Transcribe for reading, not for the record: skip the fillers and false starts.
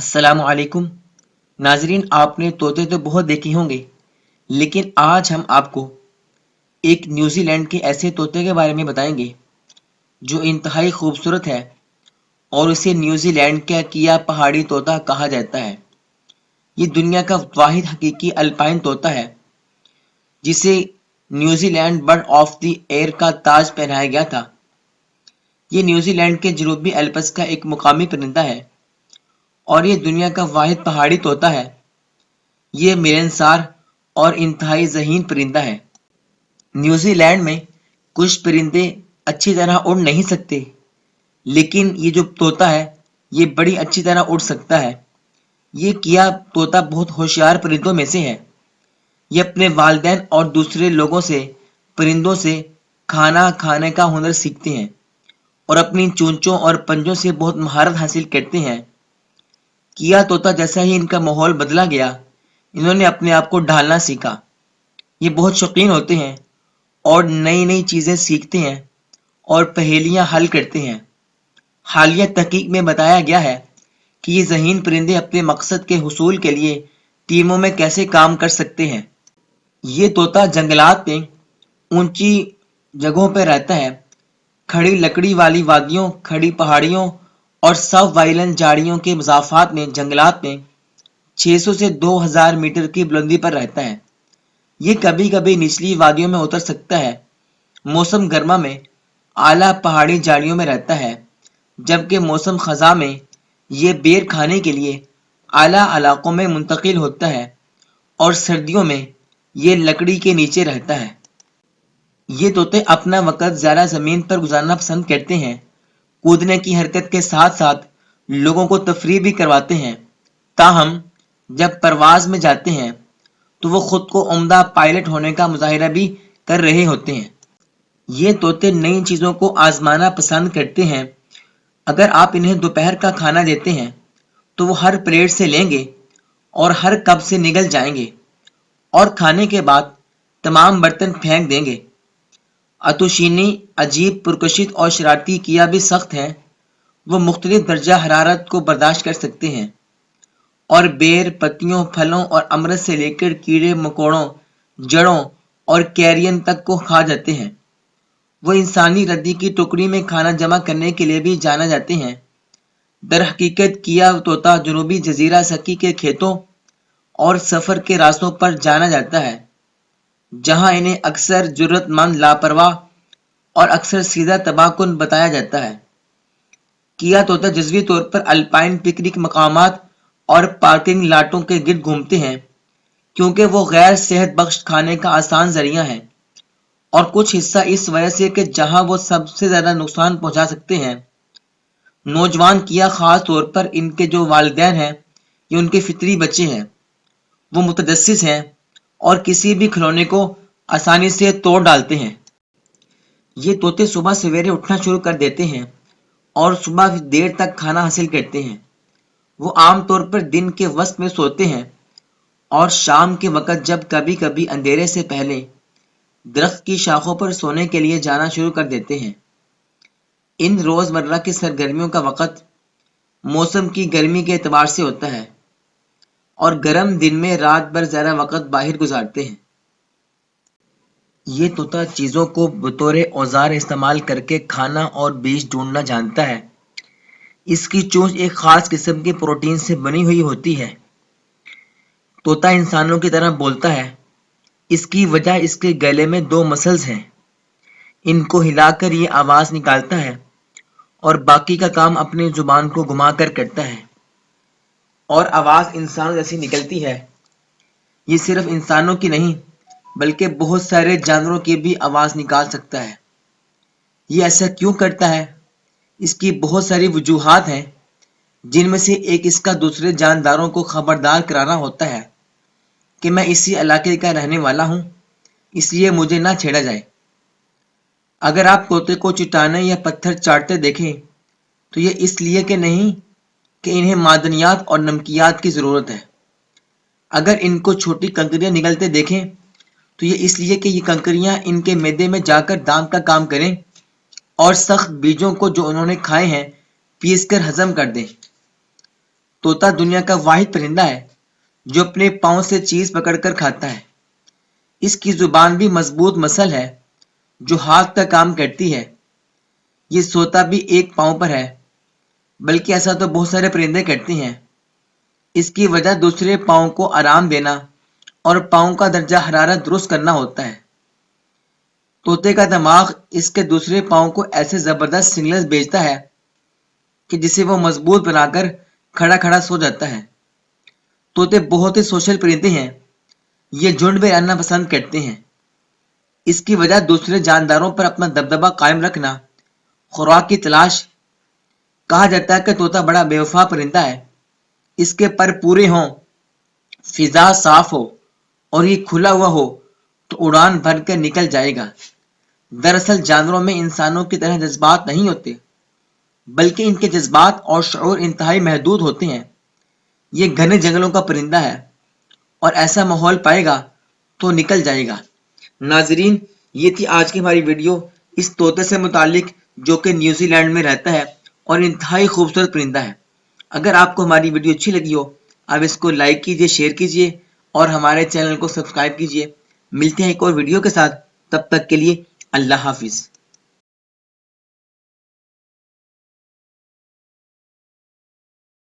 السلام علیکم ناظرین، آپ نے طوطے تو بہت دیکھے ہوں گے، لیکن آج ہم آپ کو ایک نیوزی لینڈ کے ایسے طوطے کے بارے میں بتائیں گے جو انتہائی خوبصورت ہے اور اسے نیوزی لینڈ کا کیا پہاڑی طوطا کہا جاتا ہے۔ یہ دنیا کا واحد حقیقی الپائن طوطا ہے جسے New Zealand bird of the year کا تاج پہنایا گیا تھا۔ یہ نیوزی لینڈ کے جنوبی الپس کا ایک مقامی پرندہ ہے اور یہ دنیا کا واحد پہاڑی طوطا ہے۔ یہ ملنسار اور انتہائی ذہین پرندہ ہے۔ نیوزی لینڈ میں کچھ پرندے اچھی طرح اڑ نہیں سکتے، لیکن یہ جو طوطا ہے یہ بڑی اچھی طرح اڑ سکتا ہے۔ یہ کیا طوطا بہت ہوشیار پرندوں میں سے ہے۔ یہ اپنے والدین اور دوسرے لوگوں سے پرندوں سے کھانا کھانے کا ہنر سیکھتے ہیں اور اپنی چونچوں اور پنجوں سے بہت مہارت حاصل کرتے ہیں۔ کیا طوطا جیسا ہی ان کا ماحول بدلا گیا، انہوں نے اپنے آپ کو ڈھالنا سیکھا۔ یہ بہت شوقین ہوتے ہیں اور نئی نئی چیزیں سیکھتے ہیں اور پہیلیاں حل کرتے ہیں۔ حالیہ تحقیق میں بتایا گیا ہے کہ یہ ذہین پرندے اپنے مقصد کے حصول کے لیے ٹیموں میں کیسے کام کر سکتے ہیں۔ یہ طوطا جنگلات میں اونچی جگہوں پہ رہتا ہے، کھڑی لکڑی والی وادیوں، کھڑی پہاڑیوں اور سب وائلن جھاڑیوں کے مسافات میں جنگلات میں 600 سے 2000 میٹر کی بلندی پر رہتا ہے۔ یہ کبھی کبھی نچلی وادیوں میں اتر سکتا ہے۔ موسم گرما میں اعلیٰ پہاڑی جھاڑیوں میں رہتا ہے، جبکہ موسم خزاں میں یہ بیر کھانے کے لیے اعلیٰ علاقوں میں منتقل ہوتا ہے اور سردیوں میں یہ لکڑی کے نیچے رہتا ہے۔ یہ طوطے اپنا وقت زیادہ زمین پر گزارنا پسند کرتے ہیں۔ کودنے کی حرکت کے ساتھ ساتھ لوگوں کو تفریح بھی کرواتے ہیں۔ تاہم جب پرواز میں جاتے ہیں تو وہ خود کو عمدہ پائلٹ ہونے کا مظاہرہ بھی کر رہے ہوتے ہیں۔ یہ طوطے نئی چیزوں کو آزمانا پسند کرتے ہیں۔ اگر آپ انہیں دوپہر کا کھانا دیتے ہیں تو وہ ہر پلیٹ سے لیں گے اور ہر کپ سے نگل جائیں گے اور کھانے کے بعد تمام برتن پھینک دیں گے۔ اتوشینی عجیب پرکشش اور شرارتی کیا بھی سخت ہیں۔ وہ مختلف درجہ حرارت کو برداشت کر سکتے ہیں اور بیر، پتیوں، پھلوں اور امرت سے لے کر کیڑے مکوڑوں، جڑوں اور کیرین تک کو کھا جاتے ہیں۔ وہ انسانی ردی کی ٹوکری میں کھانا جمع کرنے کے لیے بھی جانا جاتے ہیں۔ در حقیقت کیا طوطا جنوبی جزیرہ سکی کے کھیتوں اور سفر کے راستوں پر جانا جاتا ہے، جہاں انہیں اکثر جرات مند لاپرواہ اور اکثر سیدھا تباہ کن بتایا جاتا ہے۔ کیا طوطا جزوی طور پر الپائن پکنک مقامات اور پارکنگ لاٹوں کے گرد گھومتے ہیں، کیونکہ وہ غیر صحت بخش کھانے کا آسان ذریعہ ہیں، اور کچھ حصہ اس وجہ سے کہ جہاں وہ سب سے زیادہ نقصان پہنچا سکتے ہیں۔ نوجوان کیا، خاص طور پر ان کے جو والدین ہیں یا ان کے فطری بچے ہیں، وہ متجسس ہیں اور کسی بھی کھلونے کو آسانی سے توڑ ڈالتے ہیں۔ یہ طوطے صبح سویرے اٹھنا شروع کر دیتے ہیں اور صبح دیر تک کھانا حاصل کرتے ہیں۔ وہ عام طور پر دن کے وسط میں سوتے ہیں اور شام کے وقت جب کبھی کبھی اندھیرے سے پہلے درخت کی شاخوں پر سونے کے لیے جانا شروع کر دیتے ہیں۔ ان روزمرہ کی سرگرمیوں کا وقت موسم کی گرمی کے اعتبار سے ہوتا ہے اور گرم دن میں رات بھر زیادہ وقت باہر گزارتے ہیں۔ یہ طوطا چیزوں کو بطور اوزار استعمال کر کے کھانا اور بیج ڈھونڈنا جانتا ہے۔ اس کی چونچ ایک خاص قسم کے پروٹین سے بنی ہوئی ہوتی ہے۔ طوطا انسانوں کی طرح بولتا ہے۔ اس کی وجہ اس کے گلے میں 2 مسلز ہیں۔ ان کو ہلا کر یہ آواز نکالتا ہے اور باقی کا کام اپنی زبان کو گھما کر کرتا ہے، اور آواز انسانوں جیسی نکلتی ہے۔ یہ صرف انسانوں کی نہیں بلکہ بہت سارے جانوروں کی بھی آواز نکال سکتا ہے۔ یہ ایسا کیوں کرتا ہے؟ اس کی بہت ساری وجوہات ہیں، جن میں سے ایک اس کا دوسرے جانداروں کو خبردار کرانا ہوتا ہے کہ میں اسی علاقے کا رہنے والا ہوں، اس لیے مجھے نہ چھیڑا جائے۔ اگر آپ طوطے کو چٹانیں یا پتھر چاٹتے دیکھیں تو یہ اس لیے کہ نہیں کہ انہیں معدنیات اور نمکیات کی ضرورت ہے۔ اگر ان کو چھوٹی کنکریاں نگلتے دیکھیں تو یہ اس لیے کہ یہ کنکریاں ان کے معدے میں جا کر دانت کا کام کریں اور سخت بیجوں کو جو انہوں نے کھائے ہیں پیس کر ہضم کر دیں۔ طوطا دنیا کا واحد پرندہ ہے جو اپنے پاؤں سے چیز پکڑ کر کھاتا ہے۔ اس کی زبان بھی مضبوط مسل ہے جو ہاتھ کا کام کرتی ہے۔ یہ سوتا بھی ایک پاؤں پر ہے، بلکہ ایسا تو بہت سارے پرندے کرتے ہیں۔ اس کی وجہ دوسرے پاؤں کو آرام دینا اور پاؤں کا درجہ حرارت درست کرنا ہوتا ہے۔ طوطے کا دماغ اس کے دوسرے پاؤں کو ایسے زبردست سگنلز بھیجتا ہے کہ جسے وہ مضبوط بنا کر کھڑا کھڑا سو جاتا ہے۔ طوطے بہت ہی سوشل پرندے ہیں، یہ جھنڈ میں رہنا پسند کرتے ہیں۔ اس کی وجہ دوسرے جانداروں پر اپنا دبدبہ قائم رکھنا، خوراک کی تلاش۔ کہا جاتا ہے کہ طوطا بڑا بے وفا پرندہ ہے۔ اس کے پر پورے ہوں، فضا صاف ہو اور یہ کھلا ہوا ہو تو اڑان بھر کر نکل جائے گا۔ دراصل جانوروں میں انسانوں کی طرح جذبات نہیں ہوتے، بلکہ ان کے جذبات اور شعور انتہائی محدود ہوتے ہیں۔ یہ گھنے جنگلوں کا پرندہ ہے اور ایسا ماحول پائے گا تو نکل جائے گا۔ ناظرین، یہ تھی آج کی ہماری ویڈیو اس طوطے سے متعلق جو کہ نیوزی لینڈ میں رہتا ہے اور انتہائی خوبصورت پرندہ ہے۔ اگر آپ کو ہماری ویڈیو اچھی لگی ہو، آپ اس کو لائک کیجئے، شیئر کیجئے اور ہمارے چینل کو سبسکرائب کیجئے۔ ملتے ہیں ایک اور ویڈیو کے ساتھ، تب تک کے لیے اللہ حافظ۔